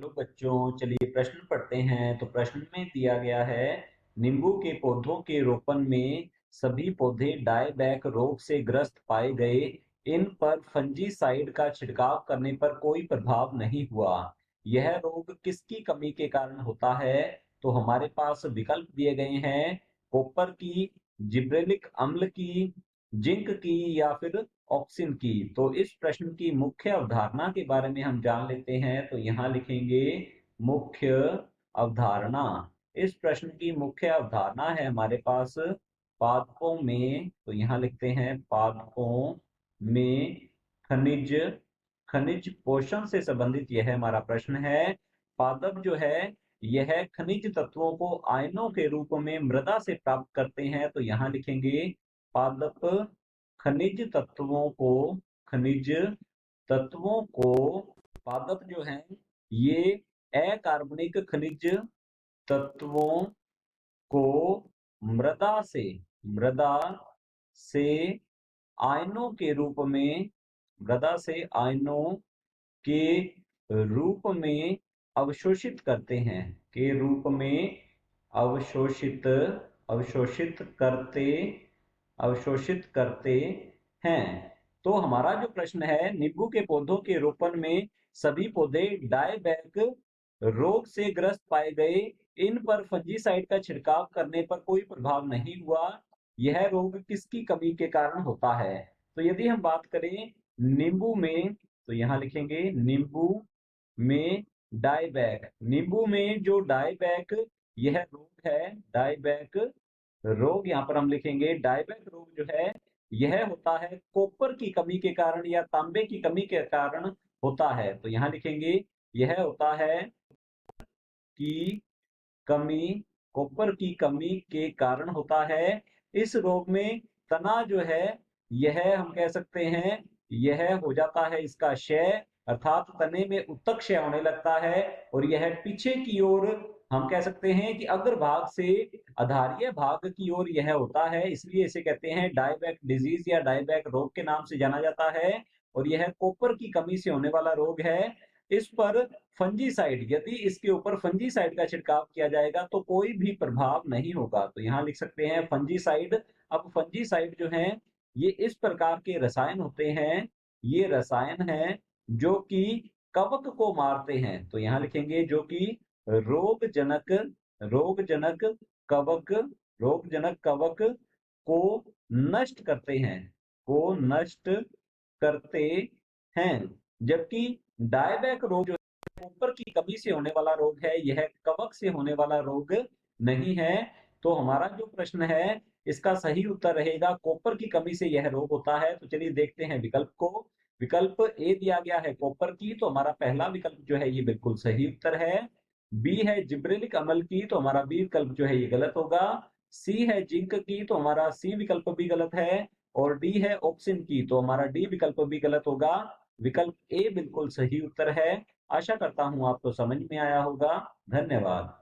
Hello बच्चों, चलिए प्रश्न पढ़ते हैं। तो प्रश्न में दिया गया है, नींबू के पौधों के रोपण में सभी पौधे डायबैक रोग से ग्रस्त पाए गए। इन पर फंजीसाइड का छिड़काव करने पर कोई प्रभाव नहीं हुआ। यह रोग किसकी कमी के कारण होता है? तो हमारे पास विकल्प दिए गए हैं, कॉपर की, जिब्रेलिक अम्ल की, जिंक की या फिर ऑक्सिन की। तो इस प्रश्न की मुख्य अवधारणा के बारे में हम जान लेते हैं। तो यहाँ लिखेंगे मुख्य अवधारणा। इस प्रश्न की मुख्य अवधारणा है हमारे पास, पादपों में, तो यहाँ लिखते हैं पादपों में खनिज खनिज पोषण से संबंधित यह हमारा प्रश्न है। पादप जो है यह खनिज तत्वों को आयनों के रूप में मृदा से प्राप्त करते हैं। तो यहाँ लिखेंगे पादप खनिज तत्वों को खनिज तत्वों को पादप जो हैं ये अकार्बनिक खनिज तत्वों को मृदा से आयनों के रूप में मृदा से आयनों के रूप में अवशोषित करते हैं के रूप में अवशोषित अवशोषित करते अवशोषित करते हैं। तो हमारा जो प्रश्न है, नींबू के पौधों के रोपण में सभी पौधे डायबैक रोग से ग्रस्त पाए गए। इन पर फंजीसाइड का छिड़काव करने पर कोई प्रभाव नहीं हुआ। यह रोग किसकी कमी के कारण होता है? तो यदि हम बात करें नींबू में, तो यहाँ लिखेंगे नींबू में डायबैक। नींबू में जो डायबैक यह रोग है, डायबैक रोग यहाँ पर हम लिखेंगे डायबैक रोग जो है यह होता है कॉपर की कमी के कारण या तांबे की कमी के कारण होता है। तो यहाँ लिखेंगे यह होता है की कमी, कॉपर की कमी के कारण होता है। इस रोग में तना जो है यह हम कह सकते हैं यह हो जाता है इसका क्षय, अर्थात तने में उत्तक क्षय होने लगता है और यह पीछे की ओर हम कह सकते हैं कि अग्रभाग से आधारीय भाग की ओर यह होता है, इसलिए इसे कहते हैं डायबैक डिजीज या डायबैक रोग के नाम से जाना जाता है। और यह कॉपर की कमी से होने वाला रोग है। इस पर फंजीसाइड, यदि इसके ऊपर फंजीसाइड का छिड़काव किया जाएगा तो कोई भी प्रभाव नहीं होगा। तो यहाँ लिख सकते हैं फंजीसाइड। अब फंजीसाइड जो है ये इस प्रकार के रसायन होते हैं, ये रसायन हैं जो कि कवक को मारते हैं। तो यहाँ लिखेंगे जो कि रोगजनक रोगजनक कवक रोगजनक कवक को नष्ट करते हैं, को नष्ट करते हैं। जबकि डायबैक रोग जो कॉपर की कमी से होने वाला रोग है, यह कवक से होने वाला रोग नहीं है। तो हमारा जो प्रश्न है इसका सही उत्तर रहेगा कॉपर की कमी से यह रोग होता है। तो चलिए देखते हैं विकल्प को। विकल्प ए दिया गया है कॉपर की, तो हमारा पहला विकल्प जो है ये बिल्कुल सही उत्तर है। बी है जिब्रेलिक अम्ल की, तो हमारा बी विकल्प जो है ये गलत होगा। सी है जिंक की, तो हमारा सी विकल्प भी गलत है। और डी है ऑक्सिन की, तो हमारा डी विकल्प भी गलत होगा। विकल्प ए बिल्कुल सही उत्तर है। आशा करता हूं आपको समझ में आया होगा। धन्यवाद।